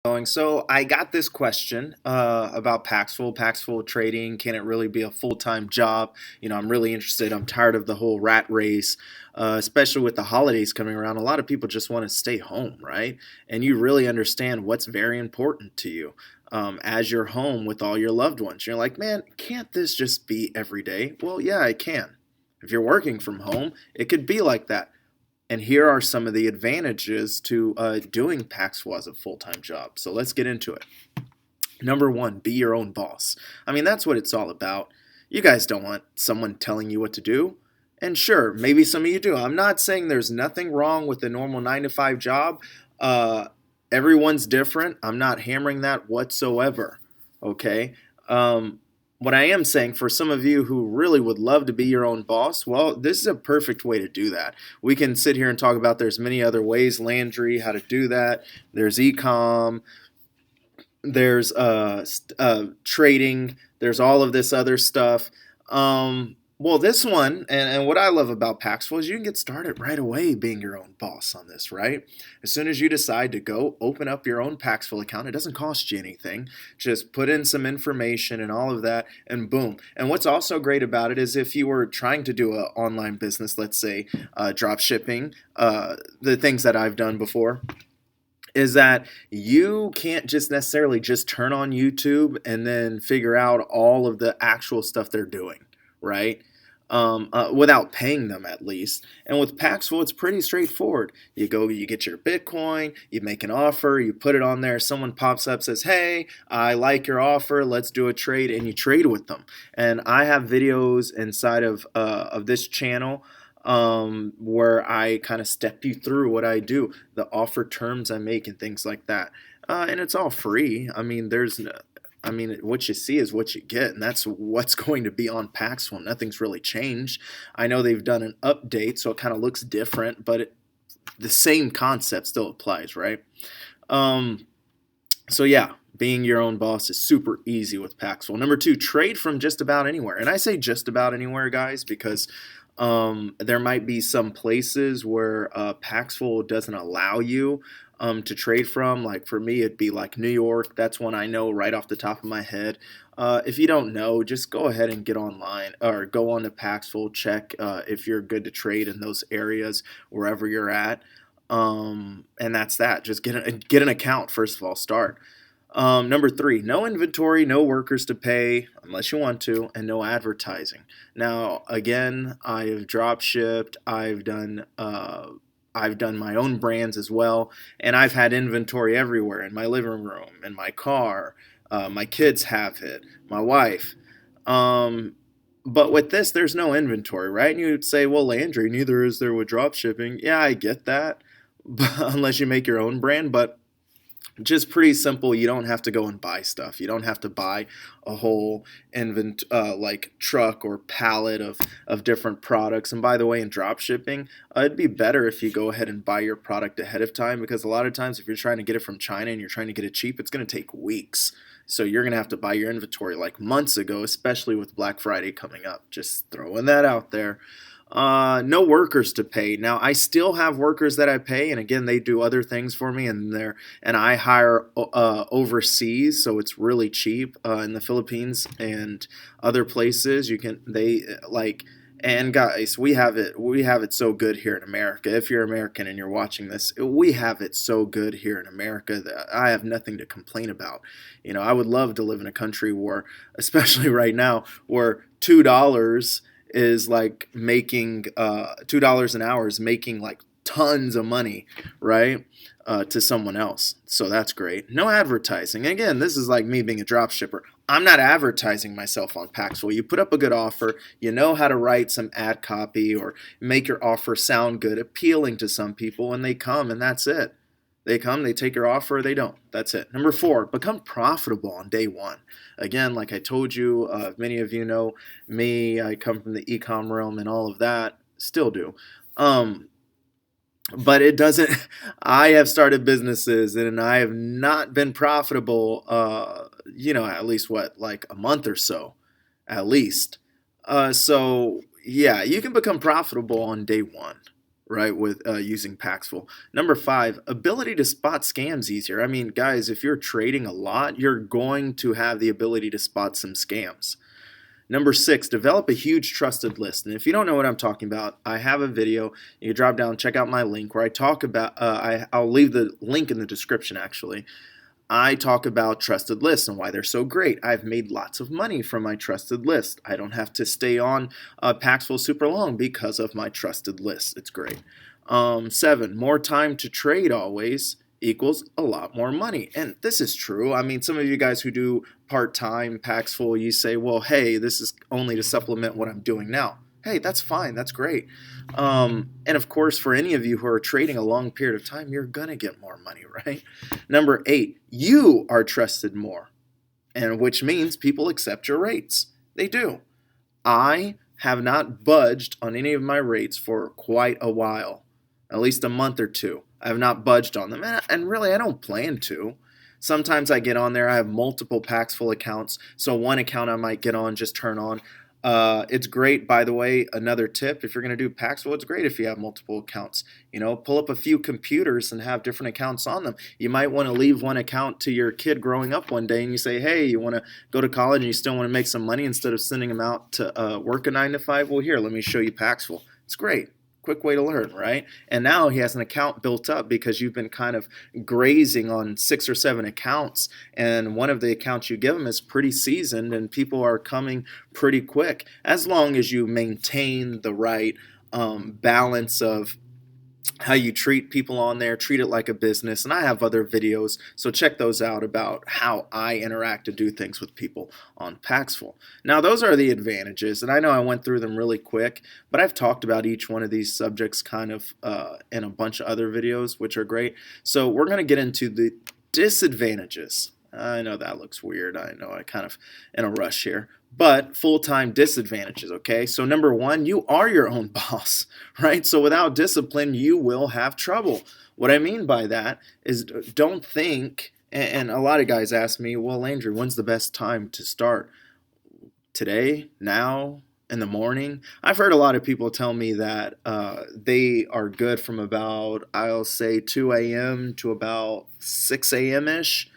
Going. So I got this question about Paxful trading. Can it really be a full-time job? I'm really interested. I'm tired of the whole rat race, especially with the holidays coming around. A lot of people just want to stay home, right? And you really understand what's very important to you as you're home with all your loved ones. You're like, man, can't this just be every day? Well, yeah, it can. If you're working from home, it could be like that. And here are some of the advantages to doing Paxful as a full-time job. So let's get into it. Number one, be your own boss. I mean, that's what it's all about. You guys don't want someone telling you what to do. And sure, maybe some of you do. I'm not saying there's nothing wrong with the normal 9 to 5 job. Uh, Everyone's different. I'm not hammering that whatsoever. Okay. What I am saying for some of you who really would love to be your own boss, well, this is a perfect way to do that. We can sit here and talk about there's many other ways, Landry, how to do that. There's ecom, there's trading, there's all of this other stuff. Well, this one, and what I love about Paxful is you can get started right away being your own boss on this, right? As soon as you decide to go open up your own Paxful account, it doesn't cost you anything. Just put in some information and all of that, and boom. And what's also great about it is if you were trying to do an online business, let's say drop shipping, the things that I've done before, is that you can't just necessarily just turn on YouTube and then figure out all of the actual stuff they're doing, right? Without paying them at least. And with Paxful, it's pretty straightforward. You go, you get your Bitcoin, you make an offer, you put it on there, someone pops up, says, hey, I like your offer, let's do a trade, and you trade with them. And I have videos inside of this channel where I kind of step you through what I do, the offer terms I make, and things like that. And it's all free. I mean, what you see is what you get, and that's what's going to be on Paxful. Nothing's really changed. I know they've done an update, so it kind of looks different, but the same concept still applies, right? So yeah, being your own boss is super easy with Paxful. Number two, trade from just about anywhere. And I say just about anywhere, guys, because there might be some places where Paxful doesn't allow you to trade from. Like for me, it'd be like New York. That's one I know right off the top of my head. If you don't know, just go ahead and get online or go on to Paxful, check if you're good to trade in those areas wherever you're at. And that's that. Just get an account first of all. Start. Number three, no inventory, no workers to pay unless you want to, and no advertising. Now, again, I've drop shipped. I've done my own brands as well, and I've had inventory everywhere in my living room, in my car. My kids have it. My wife. But with this, there's no inventory, right? And you'd say, well, Landry, neither is there with drop shipping. Yeah, I get that, unless you make your own brand, but just pretty simple. You don't have to go and buy stuff. You don't have to buy a whole like truck or pallet of different products. And by the way, in drop shipping, it'd be better if you go ahead and buy your product ahead of time, because a lot of times if you're trying to get it from China and you're trying to get it cheap, it's going to take weeks. So you're going to have to buy your inventory like months ago, especially with Black Friday coming up. Just throwing that out there. No workers to pay. Now I still have workers that I pay, and again they do other things for me, and I hire overseas, so it's really cheap in the Philippines and other places. You can they like. And guys, we have it so good here in America. If you're American and you're watching this, we have it so good here in America that I have nothing to complain about. I would love to live in a country where, especially right now, where $2 is like making $2 an hour is making like tons of money, right? To someone else. So that's great. No advertising. Again, this is like me being a drop shipper. I'm not advertising myself on Paxful. You put up a good offer, you know how to write some ad copy or make your offer sound good, appealing to some people, and they come, and that's it. They come, they take your offer, they don't. That's it. Number four, become profitable on day one. Again, like I told you, many of you know me. I come from the ecom realm and all of that. Still do. But it doesn't. I have started businesses and I have not been profitable. At least what, like a month or so, at least. So yeah, you can become profitable on day one, right, with using Paxful. Number 5, ability to spot scams easier. I mean, guys, if you're trading a lot, you're going to have the ability to spot some scams. Number 6, develop a huge trusted list. And if you don't know what I'm talking about, I have a video. You can drop down, check out my link where I talk about, I'll leave the link in the description actually. I talk about trusted lists and why they're so great. I've made lots of money from my trusted list. I don't have to stay on Paxful super long because of my trusted list. It's great. 7, more time to trade always equals a lot more money. And this is true. I mean, some of you guys who do part-time Paxful, you say, well, hey, this is only to supplement what I'm doing now. Hey, that's fine. That's great. And of course, for any of you who are trading a long period of time, you're going to get more money, right? Number 8, you are trusted more, and which means people accept your rates. They do. I have not budged on any of my rates for quite a while, at least a month or two. I have not budged on them, and really I don't plan to. Sometimes I get on there, I have multiple Paxful accounts, so one account I might get on, just turn on. It's great, by the way, another tip, if you're going to do Paxful, it's great if you have multiple accounts. You know, pull up a few computers and have different accounts on them. You might want to leave one account to your kid growing up one day and you say, hey, you want to go to college and you still want to make some money instead of sending them out to work a 9 to 5? Well, here, let me show you Paxful. It's great. Quick way to learn, right? And now he has an account built up because you've been kind of grazing on 6 or 7 accounts, and one of the accounts you give him is pretty seasoned and people are coming pretty quick, as long as you maintain the right balance of how you treat people on there, treat it like a business. And I have other videos, so check those out about how I interact and do things with people on Paxful. Now, those are the advantages, and I know I went through them really quick, but I've talked about each one of these subjects kind of in a bunch of other videos, which are great. So we're going to get into the disadvantages. I know that looks weird. I know I kind of in a rush here. But full-time disadvantages, okay? So number 1, you are your own boss, right? So without discipline, you will have trouble. What I mean by that is don't think, and a lot of guys ask me, well, Landry, when's the best time to start? Today? Now? In the morning? I've heard a lot of people tell me that they are good from about, I'll say 2 a.m. to about 6 a.m.-ish.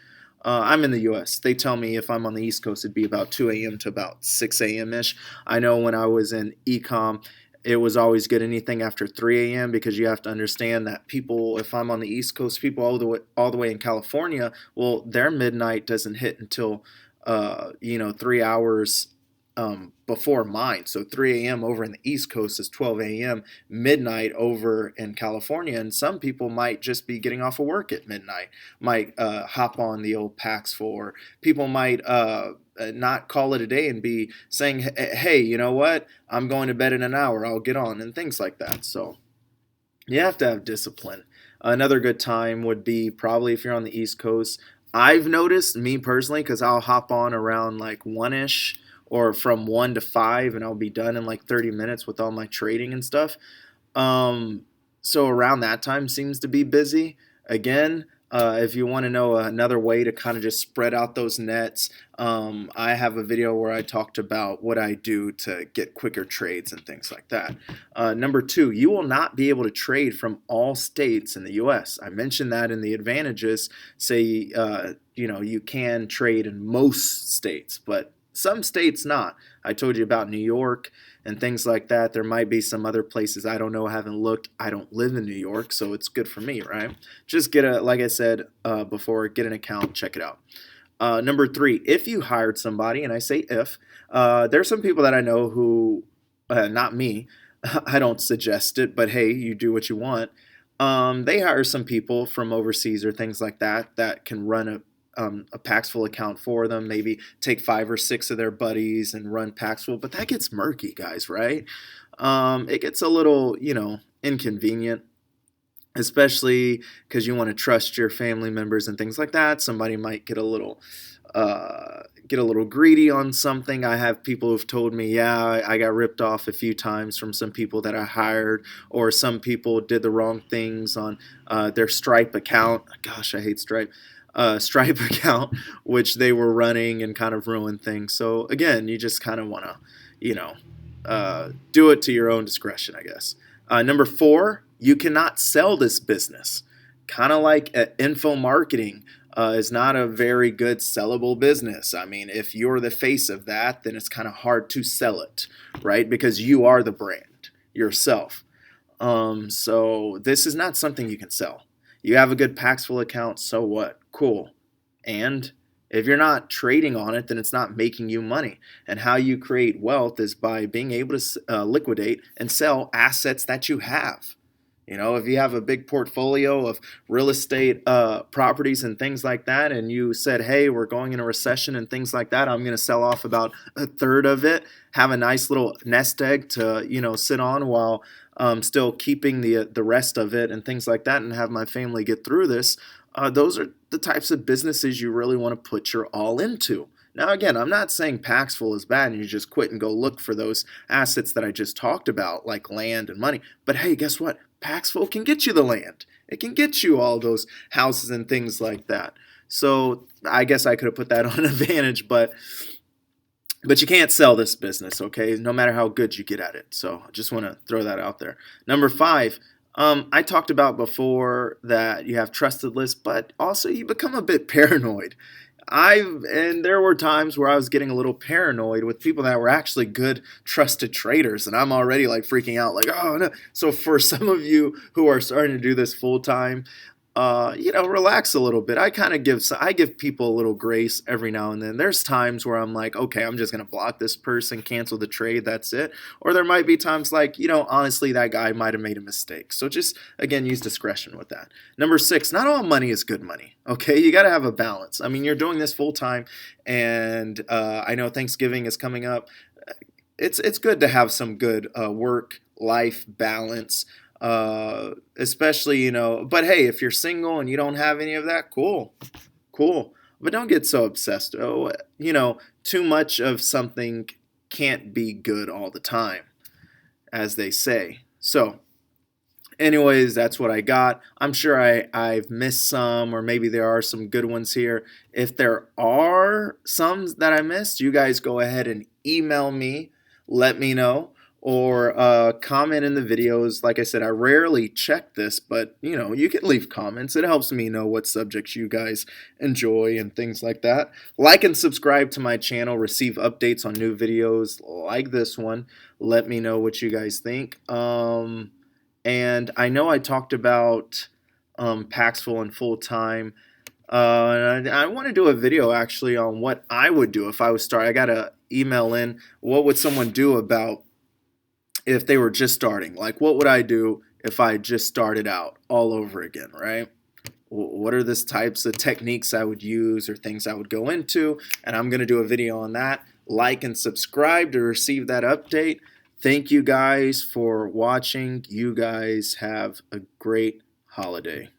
I'm in the U.S. They tell me if I'm on the East Coast, it'd be about 2 a.m. to about 6 a.m.-ish. I know when I was in e-com, it was always good anything after 3 a.m. because you have to understand that people, if I'm on the East Coast, people all the way in California, well, their midnight doesn't hit until, 3 hours before mine. So 3 a.m. over in the East Coast is 12 a.m. midnight over in California. And some people might just be getting off of work at midnight, might hop on the old Paxful, or people might not call it a day and be saying, hey, you know what? I'm going to bed in an hour. I'll get on, and things like that. So you have to have discipline. Another good time would be probably if you're on the East Coast. I've noticed, me personally, because I'll hop on around like 1-ish, or from 1 to 5, and I'll be done in like 30 minutes with all my trading and stuff. So around that time seems to be busy. Again, if you want to know another way to kind of just spread out those nets, I have a video where I talked about what I do to get quicker trades and things like that. Number 2, you will not be able to trade from all states in the U.S. I mentioned that in the advantages. Say, you can trade in most states, but some states not. I told you about New York and things like that. There might be some other places I don't know, haven't looked. I don't live in New York, so it's good for me, right? Just like I said before, get an account, check it out. Number 3, if you hired somebody, and I say if, there's some people that I know who, not me, I don't suggest it, but hey, you do what you want. They hire some people from overseas or things like that that can run a Paxful account for them, maybe take 5 or 6 of their buddies and run Paxful, but that gets murky, guys, right? It gets a little, inconvenient, especially because you want to trust your family members and things like that. Somebody might get a little greedy on something. I have people who've told me, yeah, I got ripped off a few times from some people that I hired, or some people did the wrong things on their Stripe account. Gosh, I hate Stripe. Stripe account, which they were running, and kind of ruined things. So again, you just kind of want to, do it to your own discretion, I guess. Number 4, You cannot sell this business. Kind of like info marketing is not a very good sellable business. I mean, if you're the face of that, then it's kind of hard to sell it, right? Because you are the brand yourself. So this is not something you can sell. You have a good Paxful account, so what? Cool. And if you're not trading on it, then it's not making you money. And how you create wealth is by being able to liquidate and sell assets that you have. You know, if you have a big portfolio of real estate properties and things like that, and you said, hey, we're going in a recession and things like that, I'm going to sell off about a third of it, have a nice little nest egg to, sit on while still keeping the rest of it and things like that, and have my family get through this. Those are the types of businesses you really want to put your all into. Now, again, I'm not saying Paxful is bad and you just quit and go look for those assets that I just talked about, like land and money. But hey, guess what? Paxful can get you the land. It can get you all those houses and things like that. So I guess I could have put that on advantage, but you can't sell this business, okay? No matter how good you get at it. So I just want to throw that out there. Number 5, I talked about before that you have trusted lists, but also you become a bit paranoid. And there were times where I was getting a little paranoid with people that were actually good, trusted traders, and I'm already like freaking out, like, oh no. So for some of you who are starting to do this full time, relax a little bit. I give people a little grace every now and then. There's times where I'm like, okay, I'm just gonna block this person, cancel the trade, that's it. Or there might be times like, honestly, that guy might have made a mistake. So just again, use discretion with that. Number 6, not all money is good money. Okay, you got to have a balance. I mean, you're doing this full time, and I know Thanksgiving is coming up. It's good to have some good work life balance, especially, but hey, if you're single and you don't have any of that, cool, but don't get so obsessed. Too much of something can't be good all the time, as they say. So anyways, that's what I got. I'm sure I've missed some, or maybe there are some good ones here. If there are some that I missed, you guys go ahead and email me, let me know, or comment in the videos. Like I said, I rarely check this, but you can leave comments. It helps me know what subjects you guys enjoy and things like that. Like and subscribe to my channel, receive updates on new videos like this one. Let me know what you guys think. And I know I talked about Paxful and full time. And I want to do a video actually on what I would do if I was starting. I got to email in. What would someone do about if they were just starting? Like, what would I do if I just started out all over again, right? What are the types of techniques I would use or things I would go into? And I'm going to do a video on that. Like and subscribe to receive that update. Thank you guys for watching. You guys have a great holiday.